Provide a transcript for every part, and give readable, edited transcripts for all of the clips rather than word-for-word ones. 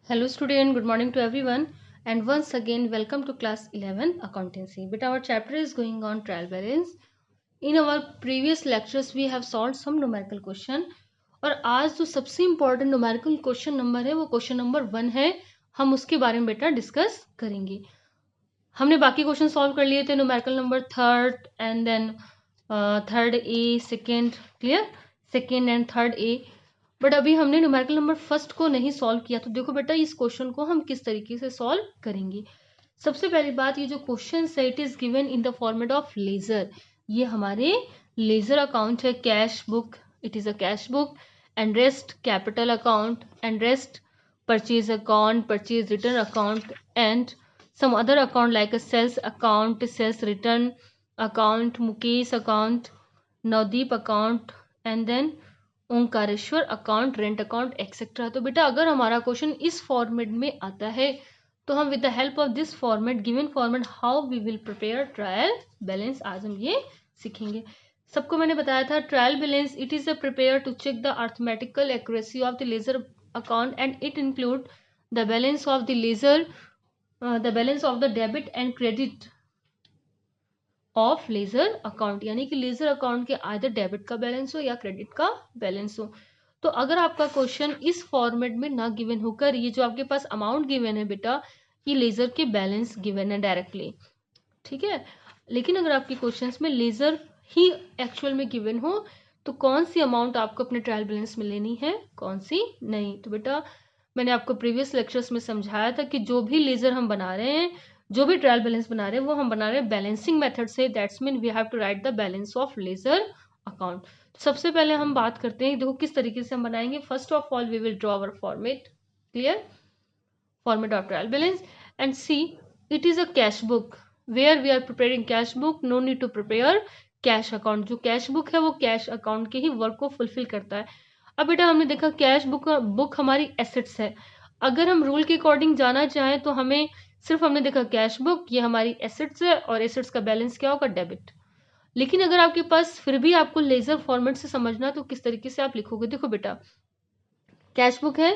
Hello student, good morning to everyone and once again welcome to class 11 accountancy. But our chapter is going on trial balance. In our previous lectures we have solved some numerical question और आज जो सबसे important numerical question number है वो question number 1 है. हम उसके बारे में बेटा डिस्कस करेंगे. हमने बाकी क्वेश्चन सॉल्व कर लिए थे numerical number third and then third A second clear second and third A. But अभी हमने न्यूमेरिकल नंबर फर्स्ट को नहीं सॉल्व किया. तो देखो बेटा इस क्वेश्चन को हम किस तरीके से सॉल्व करेंगे. सबसे पहली बात, ये जो क्वेश्चन है it is given in the format of ledger. ये हमारे लेजर अकाउंट है. Cash book, it is a cash book and rest capital account and rest purchase account, purchase return account and some other account like a sales account, sales return account, Mukesh account, Navdeep account and then Omkareshwar account, rent account etcetera. तो बेटा अगर हमारा question इस format में आता है तो हम with the help of this format given format how we will prepare trial balance आज हम ये सीखेंगे. सबको मैंने बताया था trial balance it is a prepare to check the arithmetical accuracy of the ledger account and it include the balance of the ledger, the balance of the debit and credit of ledger account. यानी कि ledger account के either debit का balance हो या credit का balance हो. तो अगर आपका क्वेश्चन इस फॉर्मेट में ना गिवन होकर ये जो आपके पास अमाउंट गिवन है बेटा ये लेजर के बैलेंस गिवन है डायरेक्टली, ठीक है. लेकिन अगर आपके क्वेश्चंस में लेजर ही एक्चुअल में गिवन हो तो कौन सी अमाउंट आपको अपने ट्रायल बैलेंस में लेनी है, कौन सी नहीं. तो बेटा मैंने आपको प्रीवियस लेक्चर्स में समझाया था कि जो भी लेजर हम बना रहे हैं, जो भी ट्रायल बैलेंस बना रहे हैं वो हम बना रहे हैं बैलेंसिंग मेथड से. That's mean we have to write the balance of ledger account. सबसे पहले हम बात करते हैं देखो किस तरीके से हम बनाएंगे. First of all we will draw our format, clear, format of trial balance and see it is a cash book where we are preparing cash book. No need to prepare cash account. जो cash book है वो cash account के ही work को fulfil करता है. अब बेटा हमने देखा कैश बुक हमारी एसेट्स है. अगर हम रूल के अकॉर्डिंग जाना चाहें तो हमें सिर्फ हमने देखा कैश बुक ये हमारी एसेट्स है और एसेट्स का बैलेंस क्या होगा, डेबिट. लेकिन अगर आपके पास फिर भी आपको लेजर फॉर्मेट से समझना तो किस तरीके से आप लिखोगे. देखो बेटा कैश बुक है,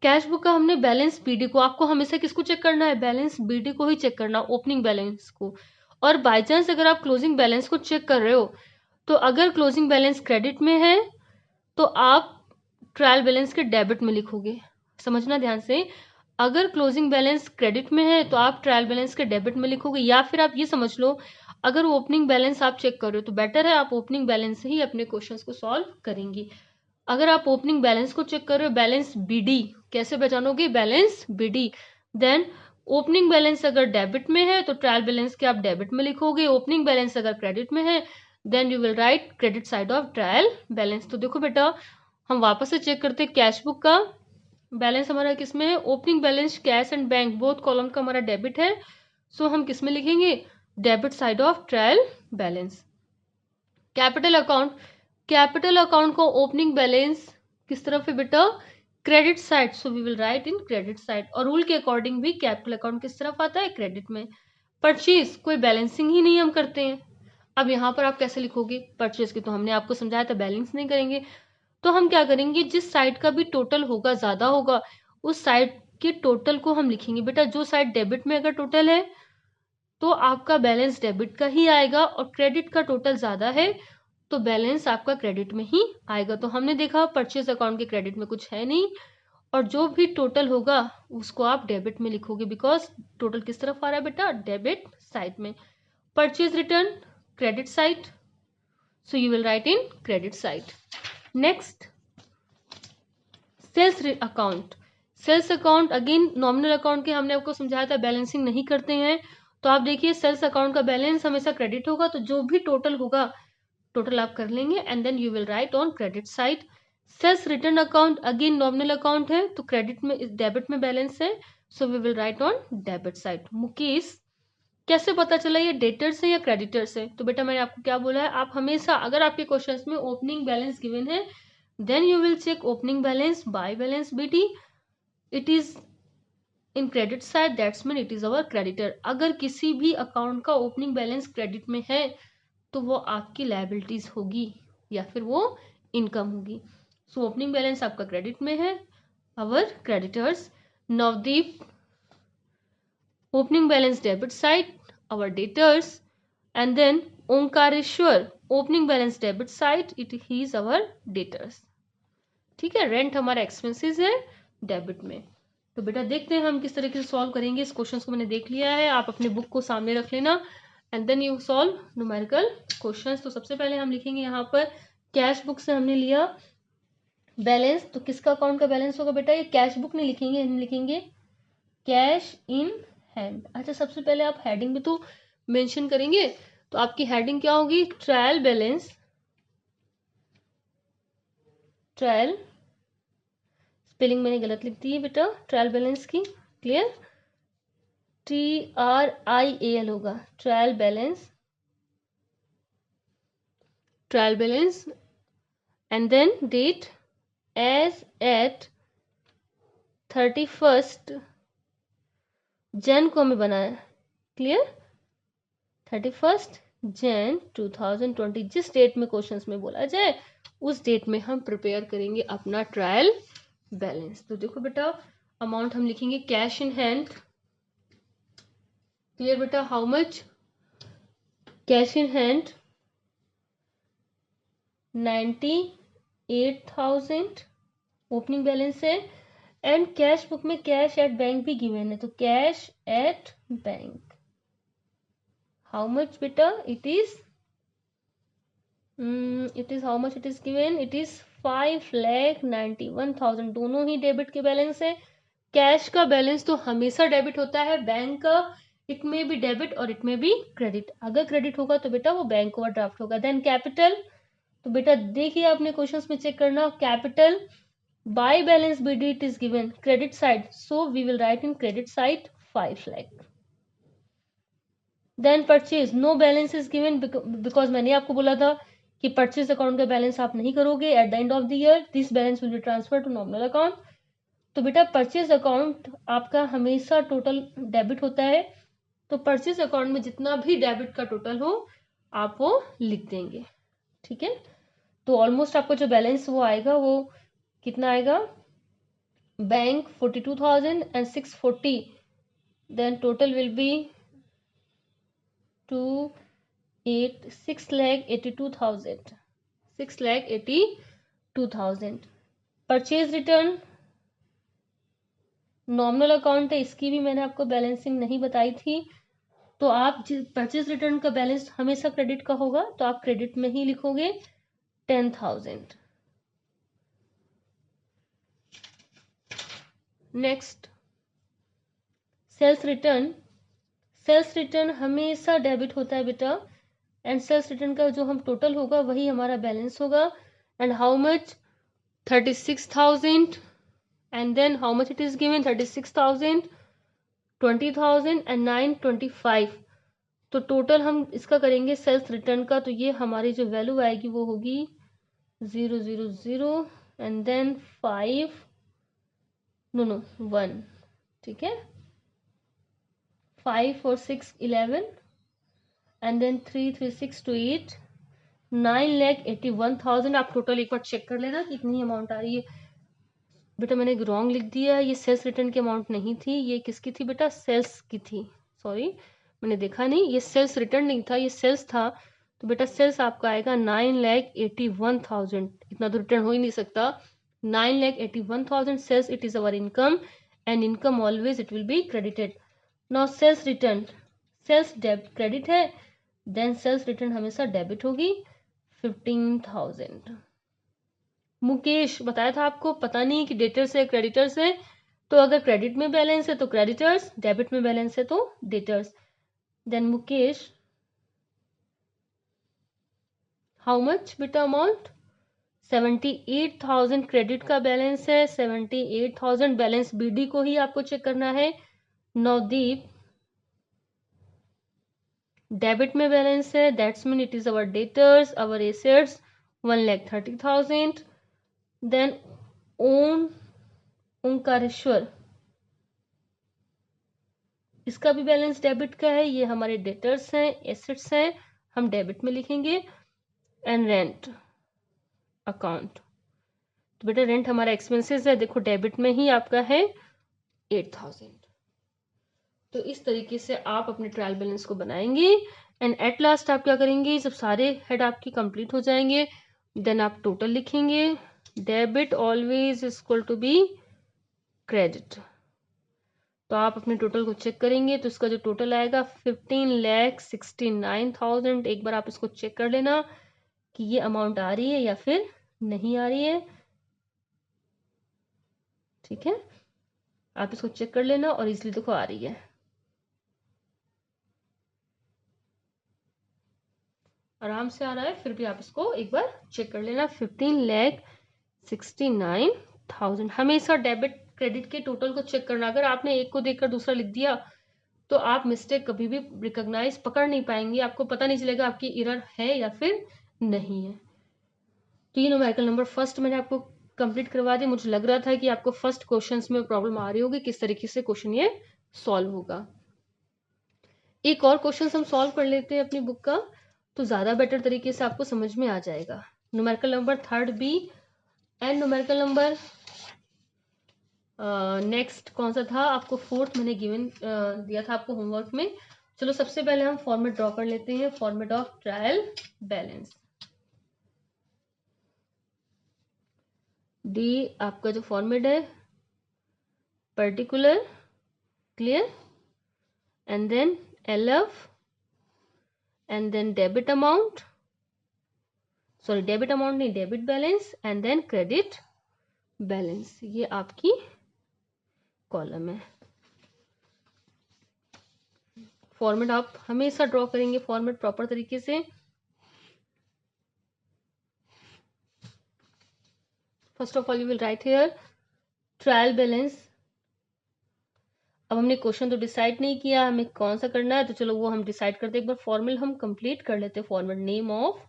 कैश बुक का हमने बैलेंस बीडी को, आपको हमेशा किसको चेक करना है, बैलेंस बीडी को ही चेक करना, ओपनिंग बैलेंस को. और बाय चांस अगर आप क्लोजिंग बैलेंस को चेक कर रहे हो तो अगर क्लोजिंग बैलेंस क्रेडिट में है तो आप ट्रायल बैलेंस के डेबिट में लिखोगे. समझना ध्यान से, अगर क्लोजिंग बैलेंस क्रेडिट में है तो आप ट्रायल बैलेंस के डेबिट में लिखोगे. या फिर आप ये समझ लो अगर ओपनिंग बैलेंस आप चेक कर रहे हो तो बेटर है आप ओपनिंग बैलेंस से ही अपने क्वेश्चंस को सॉल्व करेंगे. अगर आप ओपनिंग बैलेंस को चेक कर रहे हो, बैलेंस बीडी कैसे पहचानोगे, balance BD. Then opening balance अगर डेबिट में है तो ट्रायल बैलेंस के आप डेबिट में लिखोगे. ओपनिंग बैलेंस अगर क्रेडिट में है then you will write credit side of trial balance. तो देखो बेटा हम वापस से चेक करते हैं कैश बुक का बैलेंस हमारा किस में है, opening balance cash and bank both column का हमारा डेबिट है. सो हम किस में लिखेंगे, debit side of trial balance. Capital account, capital account को ओपनिंग बैलेंस किस तरफ है बेटा, credit side. So we will write in credit side. और रूल के अकॉर्डिंग भी कैपिटल अकाउंट किस तरफ आता है, क्रेडिट में. परचेज कोई बैलेंसिंग ही नहीं हम करते हैं. अब यहाँ पर आप कैसे लिखोगे परचेज की, तो हमने आपको समझाया था बैलेंस नहीं करेंगे. तो हम क्या करेंगे, जिस साइड का भी टोटल होगा ज्यादा होगा उस साइड के टोटल को हम लिखेंगे. बेटा जो साइड डेबिट में अगर टोटल है तो आपका बैलेंस डेबिट का ही आएगा और क्रेडिट का टोटल ज्यादा है तो बैलेंस आपका क्रेडिट में ही आएगा. तो हमने देखा परचेज अकाउंट के क्रेडिट में कुछ है नहीं और जो भी टोटल होगा उसको आप डेबिट में लिखोगे बिकॉज टोटल किस तरफ आ रहा है बेटा, डेबिट साइड में. Purchase return credit side, so you will write in credit side. Next sales account. Sales account again nominal account के हमने आपको समझाया था बैलेंसिंग नहीं करते हैं. तो आप देखिए सेल्स अकाउंट का बैलेंस हमेशा क्रेडिट होगा तो जो भी टोटल होगा टोटल आप कर लेंगे and then you will write on credit side. Sales return account again nominal account है तो क्रेडिट में डेबिट में बैलेंस है so we will write on debit side. Mukesh कैसे पता चला ये डेटर्स है या क्रेडिटर्स है, तो बेटा मैंने आपको क्या बोला है, आप हमेशा अगर आपके क्वेश्चंस में ओपनिंग बैलेंस गिवन है then you will check opening balance by balance BT. It is in credit side that's mean it is our creditor. अगर किसी भी अकाउंट का ओपनिंग बैलेंस क्रेडिट में है तो वो आपकी लायबिलिटीज होगी या फिर वो इनकम होगी. सो ओपनिंग बैलेंस आपका क्रेडिट में है, our creditors. Navdeep opening balance debit side, our debtors, and then Omkareshwar opening balance debit side, he is our debtors. ठीक है, रेंट हमारा एक्सपेंसेस है डेबिट में। तो बेटा देखते हैं हम किस तरीके से सॉल्व करेंगे। इस क्वेश्चन को मैंने देख लिया है, आप अपने बुक को सामने रख लेना and then you solve numerical questions. तो सबसे पहले हम लिखेंगे यहाँ पर कैश बुक से हमने लिया बैलेंस, तो किसका अकाउंट का बैलेंस होगा बेटा, ये कैश बुक नहीं लिखेंगे, हम लिखेंगे कैश इन हैंड। अच्छा, सबसे पहले आप हेडिंग भी तो मेंशन करेंगे, तो आपकी हेडिंग क्या होगी, ट्रायल बैलेंस, ट्रायल, स्पेलिंग मैंने गलत लिख दी है बेटा ट्रायल बैलेंस की, क्लियर, TRIAL होगा, trial balance, trial balance, and then date as at 31 Jan को हमें बनाया, क्लियर, 31 जन 2020, जिस डेट में क्वेश्चंस में बोला जाए उस डेट में हम प्रिपेयर करेंगे अपना ट्रायल बैलेंस। तो देखो बेटा अमाउंट हम लिखेंगे कैश इन हैंड, क्लियर बेटा, how much, cash in hand 98,000 opening balance है, एंड कैश बुक में कैश एट बैंक भी गिवन है, तो cash at bank how much बेटा, it is how much it is given, it is 5,91,000, दोनों ही debit के बैलेंस है। कैश का बैलेंस तो हमेशा डेबिट होता है, बैंक का इट में भी डेबिट और इट में भी क्रेडिट, अगर क्रेडिट होगा तो बेटा वो बैंक ओवरड्राफ्ट होगा। देन कैपिटल, तो बेटा देखिए आपने क्वेश्चंस में चेक करना, capital by balance BD it is given credit side, so we will write in credit side 5 lakh. Then purchase, no balance is given because मैंने आपको बोला था कि परचेज अकाउंट का बैलेंस आप नहीं करोगे at the end of the year, this balance will be transfer to nominal account. तो बेटा परचेज अकाउंट आपका हमेशा टोटल डेबिट होता है, तो परचेज अकाउंट में जितना भी डेबिट का टोटल हो आप वो लिख देंगे, ठीक है। तो ऑलमोस्ट आपको जो बैलेंस वो आएगा वो कितना आएगा, bank 42,000 and 640, then total will be 6,82,000 purchase return nominal account है, इसकी भी मैंने आपको बैलेंसिंग नहीं बताई थी, तो आप परचेज रिटर्न का बैलेंस हमेशा क्रेडिट का होगा, तो आप क्रेडिट में ही लिखोगे 10,000। Next sales return, sales return हमेशा डेबिट होता है बेटा, एंड सेल्स रिटर्न का जो हम टोटल होगा वही हमारा बैलेंस होगा, and how much 36,000, and then how much it is given 36,000, 20,000 and 925, तो टोटल हम इसका करेंगे सेल्स रिटर्न का, तो ये हमारी जो वैल्यू आएगी वो होगी 000 एंड देन 1, ठीक है, 5 और 6 11 एंड देन 3 3 6 2 8 9,81,000। आप टोटल एक बार चेक कर लेना कितनी अमाउंट आ रही है। बेटा मैंने रॉन्ग लिख दिया, ये सेल्स रिटर्न की अमाउंट नहीं थी, ये किसकी थी बेटा, सेल्स की थी, सॉरी मैंने देखा नहीं, ये सेल्स रिटर्न नहीं था, ये सेल्स था, तो बेटा सेल्स आपका आएगा 9,81,000, इतना तो रिटर्न हो ही नहीं सकता, 9,81,000 sales, it is our income and income always it will be credited. Now sales return, sales credit है, देन सेल्स रिटर्न हमेशा डेबिट होगी 15,000। मुकेश बताया था आपको, पता नहीं कि डेटर से क्रेडिटर से, तो अगर क्रेडिट में बैलेंस है तो क्रेडिटर्स, डेबिट में बैलेंस है तो debtors. Then Mukesh how much बेटा अमाउंट 78,000 क्रेडिट का बैलेंस है, 78,000 बैलेंस बीडी को ही आपको चेक करना है। नवदीप डेबिट में बैलेंस है, that's mean it is our debtors, our assets 1,30,000। Then Omkareshwar, इसका भी बैलेंस डेबिट का है, ये हमारे डेटर्स हैं, एसेट्स हैं, हम डेबिट में लिखेंगे। एंड रेंट अकाउंट, तो बेटा रेंट हमारा एक्सपेंसेस है, देखो डेबिट में ही आपका है, 8,000। तो इस तरीके से आप अपने ट्रायल बैलेंस को बनाएंगे एंड एट लास्ट आप क्या करेंगे, जब सारे हेड आपकी कंप्लीट हो जाएंगे देन आप टोटल लिखेंगे। Debit always equal to be credit. तो आप अपने टोटल को चेक करेंगे तो इसका जो टोटल आएगा 15,69,000। एक बार आप इसको चेक कर लेना कि ये अमाउंट आ रही है या फिर नहीं आ रही है, ठीक है। आप इसको चेक कर लेना और इसलिए देखो आ रही है, आराम से आ रहा है, फिर भी आप इसको एक बार चेक कर लेना। 15,69,000। हमेशा डेबिट क्रेडिट के टोटल को चेक करना। अगर आपने एक को देखकर दूसरा लिख दिया तो आप मिस्टेक कभी भी रिकॉग्नाइज पकड़ नहीं पाएंगे, आपको पता नहीं चलेगा आपकी एरर है या फिर नहीं है। तो ये न्यूमेरिकल नंबर फर्स्ट मैंने आपको कंप्लीट करवा दिया। मुझे लग रहा था कि आपको फर्स्ट क्वेश्चंस में प्रॉब्लम आ रही होगी, किस तरीके से क्वेश्चन ये सॉल्व होगा। एक और क्वेश्चन हम सॉल्व कर लेते हैं अपनी बुक का, तो ज़्यादा बेटर तरीके से आपको समझ में आ जाएगा। Numerical number third B and numerical number next कौन सा था आपको, फोर्थ मैंने गिवन दिया था आपको होमवर्क में। चलो सबसे पहले हम फॉर्मेट ड्रॉ कर लेते हैं, format of trial balance. D आपका जो फॉर्मेट है particular, clear, and then LF and then debit amount, sorry debit amount नहीं, debit balance and then credit balance. ये आपकी कॉलम है। फॉर्मेट आप हमेशा ड्रॉ करेंगे फॉर्मेट प्रॉपर तरीके से। First of all you will right here trial balance. अब हमने क्वेश्चन तो डिसाइड नहीं किया हमें कौन सा करना है, तो चलो वो हम डिसाइड करते हैं। एक बार फॉर्मूला हम कंप्लीट कर लेते हैं। Format name of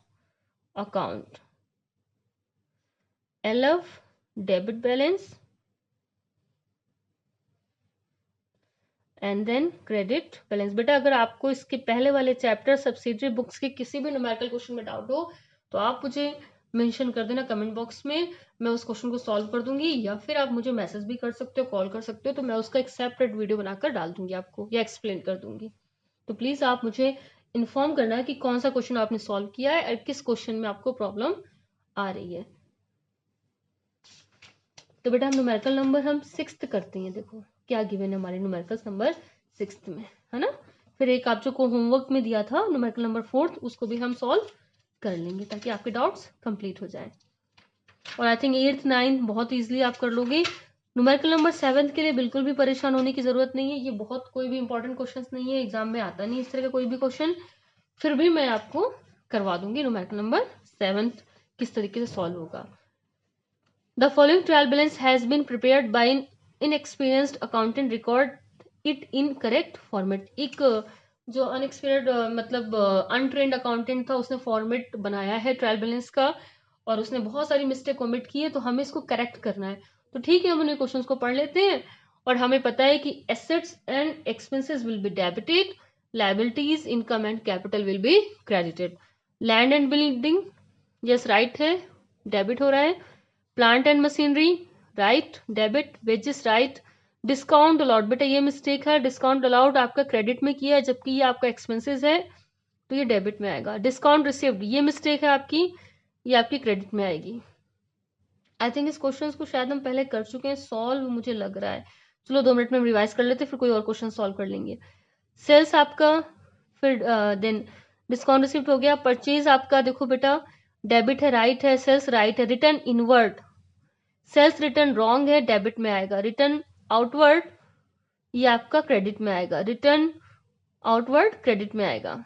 account, LF debit balance and then credit balance. बेटा अगर आपको इसके पहले वाले चैप्टर सब्सिडरी बुक्स के किसी भी न्यूमेरिकल क्वेश्चन में डाउट हो तो आप मुझे मेंशन कर देना कमेंट बॉक्स में, मैं उस क्वेश्चन को सॉल्व कर दूंगी, या फिर आप मुझे मैसेज भी कर सकते हो, कॉल कर सकते हो, तो मैं उसका एक सेपरेट वीडियो बनाकर डाल दूंगी आपको या एक्सप्लेन कर दूंगी। तो प्लीज आप मुझे इन्फॉर्म करना कि कौन सा क्वेश्चन आपने सॉल्व किया है और किस क्वेश्चन में आपको प्रॉब्लम आ रही है। तो बेटा हम न्यूमेरिकल नंबर हम 6th करते हैं। देखो क्या गिवन है हमारे न्यूमेरिकल नंबर 6th में, है ना। फिर एक आप जो को होमवर्क में दिया था न्यूमेरिकल नंबर 4th, उसको भी हम सॉल्व कर लेंगे ताकि आपके डाउट्स कंप्लीट हो जाए। और आई थिंक 8th 9th बहुत ईजिली आप कर लोगे। न्यूमेरिकल नंबर 7th के लिए बिल्कुल भी परेशान होने की जरूरत नहीं है, ये बहुत कोई भी इंपॉर्टेंट क्वेश्चन नहीं है, एग्जाम में आता नहीं इस तरह का कोई भी क्वेश्चन, फिर भी मैं आपको करवा दूंगी न्यूमेरिकल नंबर 7th किस तरीके से सॉल्व होगा। The following trial balance has been prepared by an inexperienced accountant. Record it in correct format. एक जो अनएक्सपीरियंस्ड मतलब अनट्रेंड अकाउंटेंट था, उसने फॉर्मेट बनाया है ट्रायल बैलेंस का और उसने बहुत सारी मिस्टेक कमिट की है, तो हमें इसको करेक्ट करना है। तो ठीक है, हम उन्हें क्वेश्चंस को पढ़ लेते हैं। और हमें पता है कि assets and expenses will be debited, liabilities income and capital will be credited. Land and building yes right है, डेबिट हो रहा है। Plant and machinery right, debit. Wages right. Discount allowed, बेटा ये मिस्टेक है, डिस्काउंट अलाउड आपका credit में किया है जबकि ये आपका एक्सपेंसेस है, तो ये डेबिट में आएगा। डिस्काउंट रिसीव्ड ये मिस्टेक है आपकी, ये आपकी क्रेडिट में आएगी। आई थिंक इस क्वेश्चन को शायद हम पहले कर चुके हैं सॉल्व, मुझे लग रहा है। चलो 2 मिनट में रिवाइज कर लेते, फिर कोई और क्वेश्चन सॉल्व कर लेंगे। सेल्स आपका, फिर देन डिस्काउंट रिसीव्ड हो गया। परचेज आपका देखो बेटा डेबिट है, राइट है, सेल्स राइट है। Return inward, sales return wrong है, डेबिट में आएगा। रिटर्न आउटवर्ड ये आपका क्रेडिट में आएगा, रिटर्न आउटवर्ड क्रेडिट में आएगा।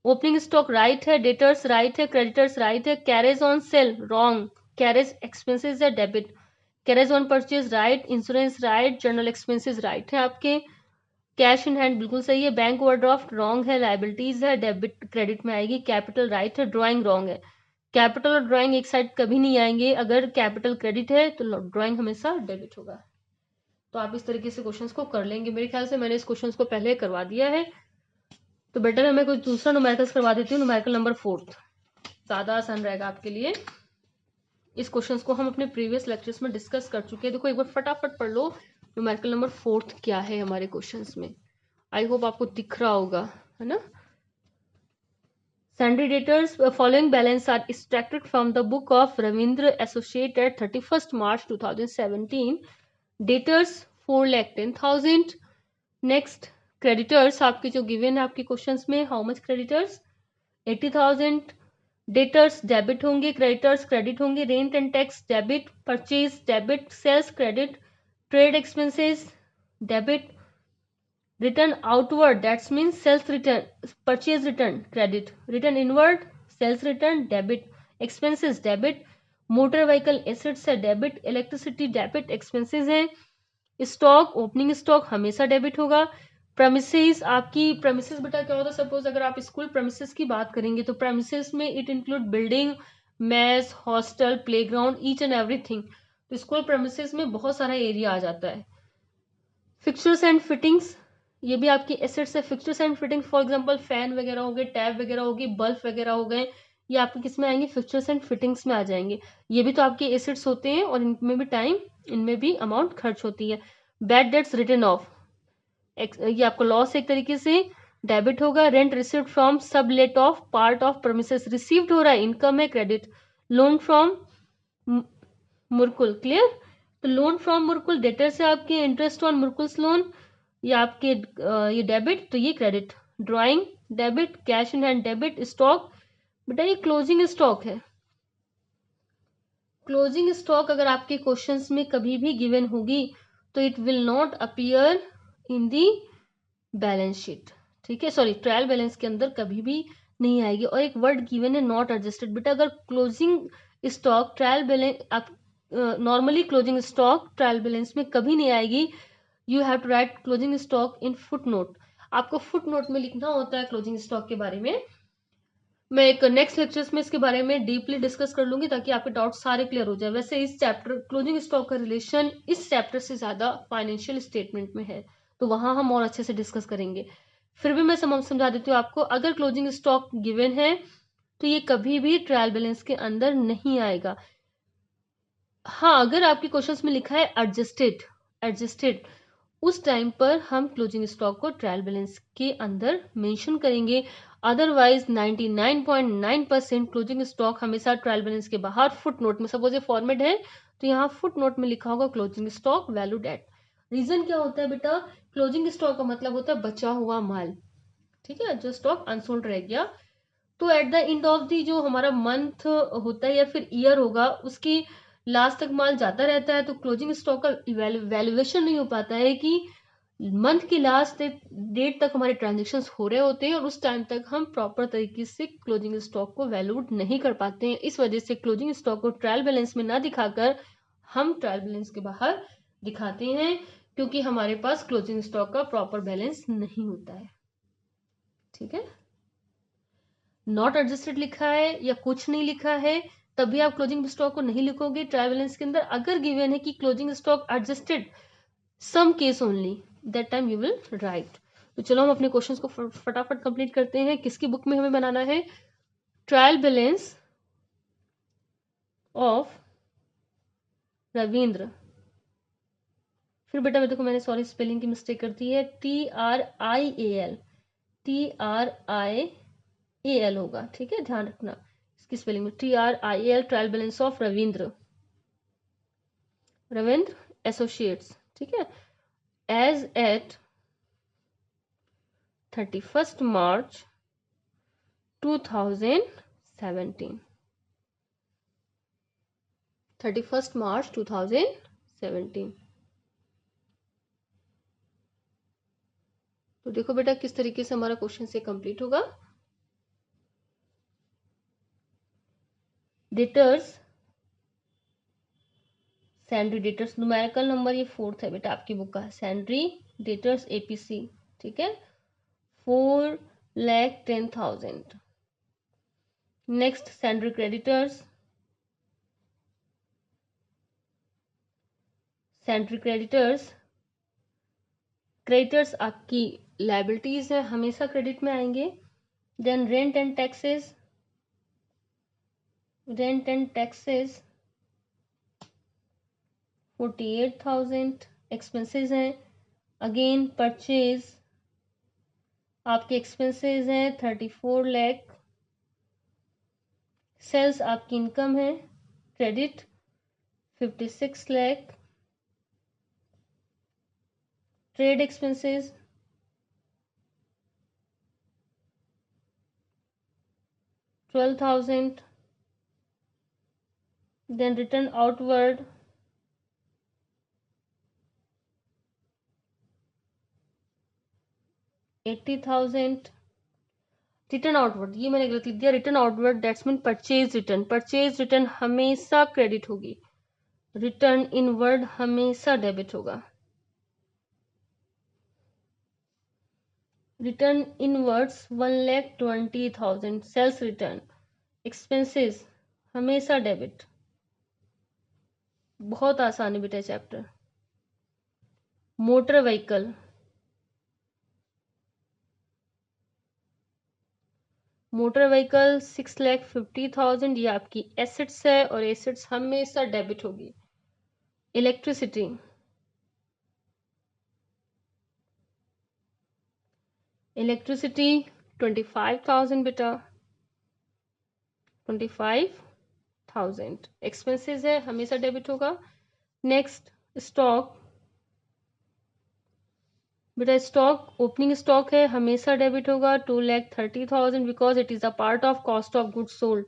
ओपनिंग स्टॉक राइट है, डेटर्स राइट है, क्रेडिटर्स राइट है। Carriage on sale wrong, carriage expenses है, debit. Carriage on purchase right, insurance right, journal expenses right है आपके। कैश इन हैंड बिल्कुल सही है। बैंक ओवरड्राफ्ट रॉन्ग है, लाइबिलिटीज है, डेबिट क्रेडिट में आएगी। कैपिटल राइट है, ड्राइंग रॉन्ग है। कैपिटल और ड्राइंग एक साइड कभी नहीं आएंगे, अगर कैपिटल क्रेडिट है तो ड्राइंग हमेशा डेबिट होगा। तो आप इस तरीके से क्वेश्चंस को कर लेंगे। मेरे ख्याल से मैंने इस क्वेश्चंस को पहले करवा दिया है, तो बेटर है मैं कोई दूसरा न्यूमेरिकल्स करवा देती हूँ। न्यूमेरिकल नंबर 4th ज्यादा आसान रहेगा आपके लिए। इस क्वेश्चंस को हम अपने प्रीवियस लेक्चर्स में डिस्कस कर चुके हैं। देखो एक बार फटाफट पढ़ लो न्यूमेरिकल नंबर 4 क्या है हमारे क्वेश्चंस में। आई होप आपको दिख रहा होगा, है ना। Sundry debtors following balance are extracted from the book of Ravindra Associate at 31st March 2017. Debtors 4,10,000. Next, creditors आपके जो गिवन है आपके क्वेश्चंस में, how much creditors 80,000. Debtors debit होंगे, क्रेडिटर्स क्रेडिट होंगे, rent and tax debit, purchase debit, sales credit, trade expenses debit, return outward that's mean sales return, purchase return credit, return inward sales return debit, expenses debit, motor vehicle assets है debit, electricity debit expenses है, stock opening stock हमेशा debit होगा। Premises आपकी premises बेटा क्या होता है, suppose अगर आप स्कूल प्रेमिसेस की बात करेंगे तो प्रेमिसेस में it include building, mess, hostel, playground, each and everything. तो स्कूल प्रेमिसेस में बहुत सारा एरिया आ जाता है। फिक्सचर्स एंड फिटिंग्स ये भी आपकी एसेट्स है। Fixtures and fittings for example fan वगैरह हो गए, टैब वगैरह होगी, बल्ब वगैरह हो गए, ये आपके किस में आएंगे, फिक्सचर्स एंड फिटिंग्स में आ जाएंगे। ये भी तो आपके एसेट्स होते हैं और इनमें भी टाइम, इनमें भी अमाउंट खर्च होती है। बैड डेट्स रिटर्न ऑफ, ये आपको लॉस एक तरीके से डेबिट होगा। Rent received from sub let of part of premises received हो रहा है, इनकम है credit. Loan from Murkul clear, तो लोन फ्रॉम मुरकुल डेटर से आपके इंटरेस्ट ऑन मुरकुल्स लोन, ये आपके ये डेबिट, तो ये credit. Drawing debit, cash in hand debit, stock बेटा ये क्लोजिंग स्टॉक है। क्लोजिंग स्टॉक अगर आपके क्वेश्चंस में कभी भी गिवन होगी तो it will not appear in the balance sheet, ठीक है, सॉरी ट्रायल बैलेंस के अंदर कभी भी नहीं आएगी। और एक वर्ड गिवन है नॉट एडजस्टेड, बेटा अगर क्लोजिंग स्टॉक ट्रायल बैलेंस आप normally closing stock trial balance में कभी नहीं आएगी। You have to write closing stock in foot note, आपको फुट नोट में लिखना होता है क्लोजिंग स्टॉक के बारे में। मैं एक नेक्स्ट लेक्चर्स में इसके बारे में डीपली डिस्कस कर लूंगी ताकि आपके डाउट सारे क्लियर हो जाए। वैसे इस चैप्टर क्लोजिंग स्टॉक का रिलेशन इस चैप्टर से ज्यादा फाइनेंशियल स्टेटमेंट में है, तो वहां हम और अच्छे से डिस्कस करेंगे। फिर भी मैं समझा देती हूँ आपको, अगर क्लोजिंग स्टॉक गिवन है तो ये कभी भी ट्रायल बैलेंस के अंदर नहीं आएगा। हाँ, अगर आपके क्वेश्चन में लिखा है एडजस्टेड, एडजस्टेड उस टाइम पर हम क्लोजिंग स्टॉक को ट्रायल बैलेंस के अंदर मेंशन करेंगे। अदरवाइज 99.9% क्लोजिंग स्टॉक हमेशा ट्रायल बैलेंस के बाहर फुट नोट में, सपोज ये फॉर्मेट है तो यहाँ फुट नोट में लिखा होगा closing stock valued at. Reason क्या होता है बेटा, क्लोजिंग स्टॉक का मतलब होता है बचा हुआ माल, ठीक है, जो स्टॉक अनसोल्ड रह गया। तो eight the end of the जो हमारा मंथ होता है या फिर ईयर होगा उसकी लास्ट तक माल जाता रहता है, तो क्लोजिंग स्टॉक का वैल्यूएशन नहीं हो पाता है कि मंथ की लास्ट डेट तक हमारे ट्रांजेक्शन्स हो रहे होते हैं और उस टाइम तक हम प्रॉपर तरीके से क्लोजिंग स्टॉक को वैल्यूड नहीं कर पाते हैं। इस वजह से क्लोजिंग स्टॉक को ट्रायल बैलेंस में ना दिखाकर हम ट्रायल बैलेंस के बाहर दिखाते हैं, क्योंकि हमारे पास क्लोजिंग स्टॉक का प्रॉपर बैलेंस नहीं होता है, ठीक है। नॉट एडजस्टेड लिखा है या कुछ नहीं लिखा है तभी आप क्लोजिंग स्टॉक को नहीं लिखोगे ट्रायल बैलेंस के अंदर। अगर गिवन है कि closing stock adjusted some case only, that time you will write. तो चलो हम अपने क्वेश्चंस को फटाफट कंप्लीट करते हैं। किसकी बुक में हमें बनाना है, ट्रायल बैलेंस ऑफ रविंद्र। फिर बेटा देखो मैंने सॉरी स्पेलिंग की मिस्टेक कर दी है, TRIAL, TRIAL होगा, ठीक है, ध्यान रखना इसकी स्पेलिंग में, TRIAL, trial balance of Ravindra, Ravindra associates, ठीक है, as eight 31st March 2017, 31st March 2017। तो देखो बेटा किस तरीके से हमारा क्वेश्चन से कंप्लीट होगा। डेटर्स, सैंड्री डेटर्स, न्यूमेरिकल नंबर ये 4th है बेटा आपकी बुक का, सैंड्री डेटर्स APC, ठीक है, 4,10,000। Next sundry creditors, sundry creditors, creditors आपकी लायबिलिटीज है, हमेशा क्रेडिट में आएंगे। Then rent and taxes, rent and taxes 48,000। Expenses हैं। अगेन परचेज आपके एक्सपेंसेस हैं 34 लाख। सेल्स आपकी इनकम है। Credit 56 lakh. Trade expenses 12,000। Then return outward 80,000। Return outward ये मैंने गलत लिख दिया, return outward that's mean purchase return. Purchase return हमेशा क्रेडिट होगी, रिटर्न इनवर्ड हमेशा डेबिट होगा। Return inwards 1,20,000। Sales return expenses हमेशा डेबिट। बहुत आसान है बेटा chapter. Motor vehicle motor vehicle 6,50,000 ये आपकी एसेट्स है और एसेट्स हमेशा डेबिट होगी। इलेक्ट्रिसिटी इलेक्ट्रिसिटी 25,000 बेटा, 25,000 एक्सपेंसेस है हमेशा डेबिट होगा। नेक्स्ट स्टॉक बेटा, स्टॉक ओपनिंग स्टॉक है हमेशा डेबिट होगा 2,30,000 because it is a part of cost of goods sold.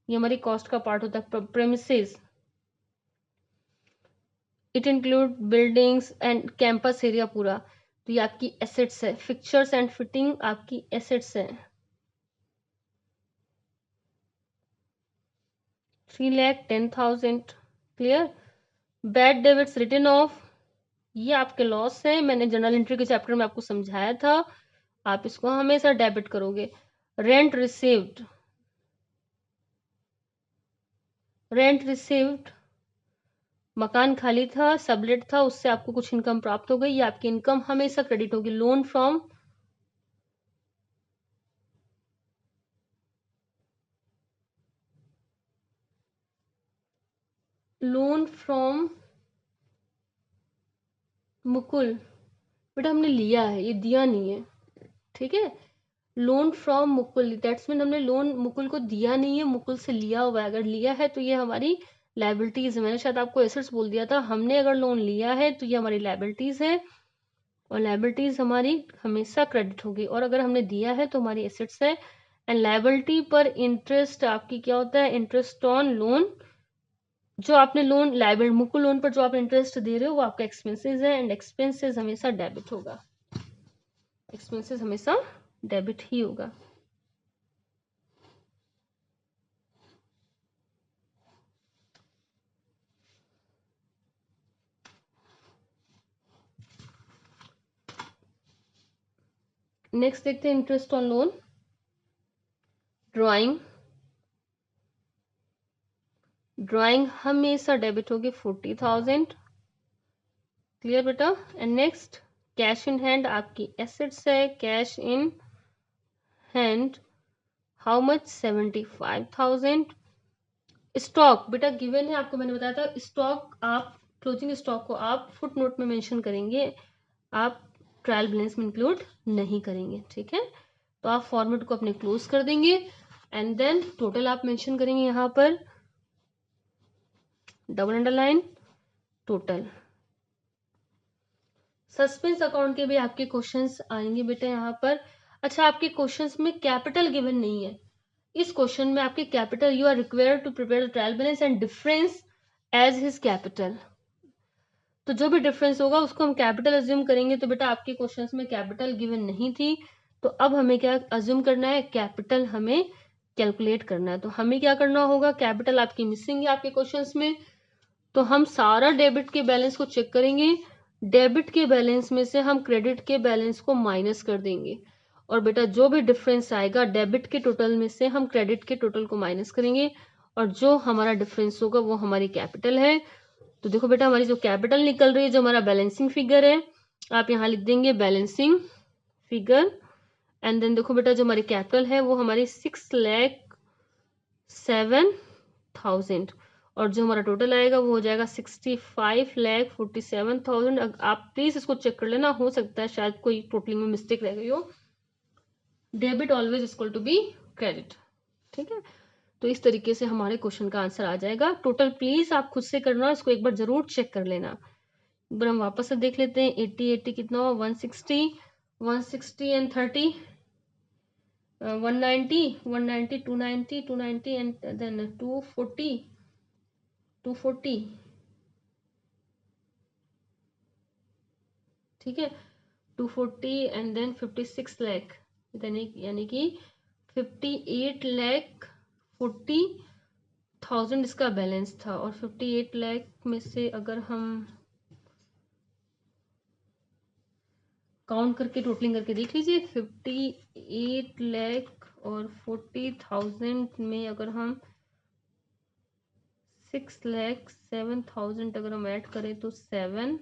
ये हमारी कॉस्ट का पार्ट होता है। Premises it include buildings and campus area पूरा, तो ये आपकी एसेट्स है। फिक्चर्स एंड फिटिंग आपकी एसेट्स है। 3,10,000 clear. Bad debits written off ये आपके लॉस है। मैंने जर्नल एंट्री के चैप्टर में आपको समझाया था, आप इसको हमेशा डेबिट करोगे। रेंट रिसीव्ड मकान खाली था, सबलेट था, उससे आपको कुछ इनकम प्राप्त हो गई, ये आपकी इनकम हमेशा क्रेडिट होगी। लोन फ्रॉम मुकुल बेटा हमने लिया है, ये दिया नहीं है, ठीक है। Loan from Mukul that's mean हमने लोन मुकुल को दिया नहीं है, मुकुल से लिया हुआ है। अगर लिया है तो ये हमारी लाइबिलिटीज है। मैंने शायद आपको एसेट्स बोल दिया था, हमने अगर लोन लिया है तो ये हमारी लाइबिलिटीज है और लाइबिलिटीज हमारी हमेशा क्रेडिट होगी। और अगर हमने दिया है तो हमारी एसेट्स है। एंड लाइबिलिटी पर इंटरेस्ट आपकी क्या होता है? Interest on loan. जो आपने लोन लाइबिलिटी मुकुल लोन पर जो आप इंटरेस्ट दे रहे हो वो आपका एक्सपेंसेस है एंड एक्सपेंसेस हमेशा डेबिट होगा। एक्सपेंसेस हमेशा डेबिट ही होगा। नेक्स्ट देखते हैं इंटरेस्ट ऑन लोन। ड्राइंग हमेशा डेबिट होगी 40,000 क्लियर बेटा। And next cash in hand आपकी एसेट्स है। Cash in hand how much? 75,000। Stock बेटा गिवन है आपको, मैंने बताया था स्टॉक आप क्लोजिंग स्टॉक को आप फुट नोट में मेंशन करेंगे, आप ट्रायल बैलेंस में इंक्लूड नहीं करेंगे, ठीक है। तो आप फॉर्मेट को अपने क्लोज कर देंगे एंड देन टोटल आप मेंशन करेंगे यहाँ पर, double underline total. Suspense account के भी आपके क्वेश्चंस आएंगे बेटा यहाँ पर। अच्छा आपके क्वेश्चंस में कैपिटल गिवन नहीं है। इस क्वेश्चन में आपके capital you are required to prepare the trial balance and difference as his capital. तो जो भी डिफरेंस होगा उसको हम कैपिटल अज्यूम करेंगे। तो बेटा आपके क्वेश्चंस में कैपिटल गिवन नहीं थी, तो अब हमें क्या अज्यूम करना है? कैपिटल हमें कैलकुलेट करना है। तो हमें क्या करना होगा? कैपिटल आपकी मिसिंग है आपके क्वेश्चंस में, तो हम सारा डेबिट के बैलेंस को चेक करेंगे। डेबिट के बैलेंस में से हम क्रेडिट के बैलेंस को माइनस कर देंगे और बेटा जो भी डिफरेंस आएगा डेबिट के टोटल में से हम क्रेडिट के टोटल को माइनस करेंगे और जो हमारा डिफरेंस होगा वो हमारी कैपिटल है। तो देखो बेटा हमारी जो कैपिटल निकल रही है, जो हमारा बैलेंसिंग फिगर है, आप यहाँ लिख देंगे बैलेंसिंग फिगर। एंड देन देखो बेटा जो हमारी कैपिटल है वो हमारी 6,07,000 और जो हमारा टोटल आएगा वो हो जाएगा 65,47,000। आप प्लीज इसको चेक कर लेना, हो सकता है शायद कोई टोटलिंग में मिस्टेक रह गई हो। Debit always equal to be credit. ठीक है, तो इस तरीके से हमारे क्वेश्चन का आंसर आ जाएगा। टोटल प्लीज आप खुद से करना, इसको एक बार जरूर चेक कर लेना। एक बार हम वापस से देख लेते हैं। 80 कितना हुआ, 160 एंड 30, 190, 290, 290 एंड देन 240। ठीक है, 240 एंड देन 56 लाख, यानी कि 58,40,000 इसका बैलेंस था। और 58 लाख में से अगर हम काउंट करके टोटलिंग करके देख लीजिए, 58 लाख और 40,000 में अगर हम 6,07,000 अगर हम ऐड करें तो 7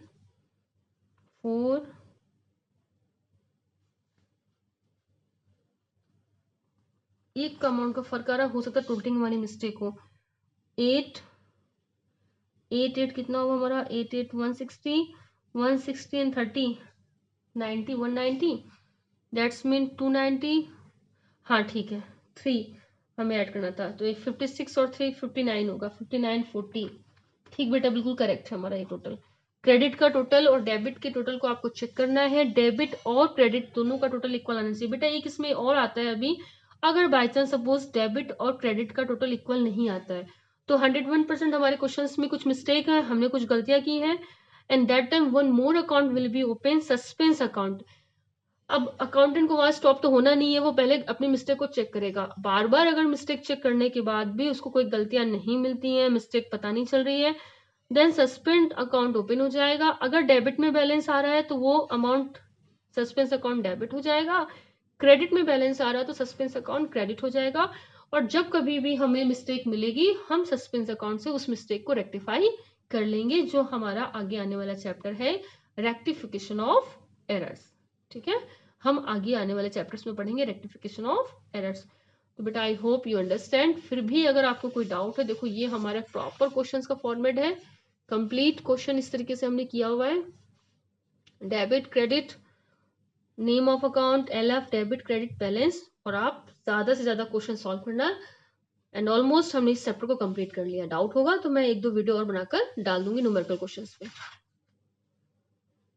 4 एक का अमाउंट का फर्क आ रहा, हो सकता है टोटलिंग वाली मिस्टेक हो। 8 कितना हुआ हमारा, 8 160 एंड 30 90 190, दैट्स मीन 290। हाँ ठीक है, 3 हमें ऐड करना था, तो ये 56 और 3 59 होगा, 5940। ठीक बेटा, बिल्कुल करेक्ट है हमारा ये टोटल। क्रेडिट का टोटल और डेबिट के टोटल को आपको चेक करना है। डेबिट और क्रेडिट दोनों का टोटल इक्वल आना चाहिए। बेटा एक इसमें और आता है अभी, अगर बाई चांस सपोज डेबिट और क्रेडिट का टोटल इक्वल नहीं आता है तो 101% हमारे क्वेश्चंस में कुछ मिस्टेक है, हमने कुछ गलतियां की हैं, and that time one more account will be open, suspense account. अब अकाउंटेंट को वहां स्टॉप तो होना नहीं है, वो पहले अपनी मिस्टेक को चेक करेगा। बार बार अगर मिस्टेक चेक करने के बाद भी उसको कोई गलतियां नहीं मिलती हैं, मिस्टेक पता नहीं चल रही है, देन सस्पेंड अकाउंट ओपन हो जाएगा। अगर डेबिट में बैलेंस आ रहा है तो वो अमाउंट सस्पेंस अकाउंट डेबिट हो जाएगा, क्रेडिट में बैलेंस आ रहा है तो सस्पेंस अकाउंट क्रेडिट हो जाएगा। और जब कभी भी हमें मिस्टेक मिलेगी हम सस्पेंस अकाउंट से उस मिस्टेक को रेक्टिफाई कर लेंगे, जो हमारा आगे आने वाला चैप्टर है, रेक्टिफिकेशन ऑफ एरर्स। ठीक है, हम आगे आने वाले चैप्टर्स में पढ़ेंगे रेक्टिफिकेशन ऑफ एरर्स। तो बेटा आई होप यू अंडरस्टैंड। फिर भी अगर आपको कोई डाउट है, देखो ये हमारा प्रॉपर क्वेश्चंस का फॉर्मेट है, कंप्लीट क्वेश्चन इस तरीके से हमने किया हुआ है। Debit credit, name of account, LF, debit credit balance, और आप ज्यादा से ज्यादा क्वेश्चन सॉल्व करना। एंड ऑलमोस्ट हमने इस चैप्टर को कंप्लीट कर लिया। डाउट होगा तो मैं 1-2 वीडियो और बनाकर डाल दूंगी न्यूमेरिकल क्वेश्चंस पे।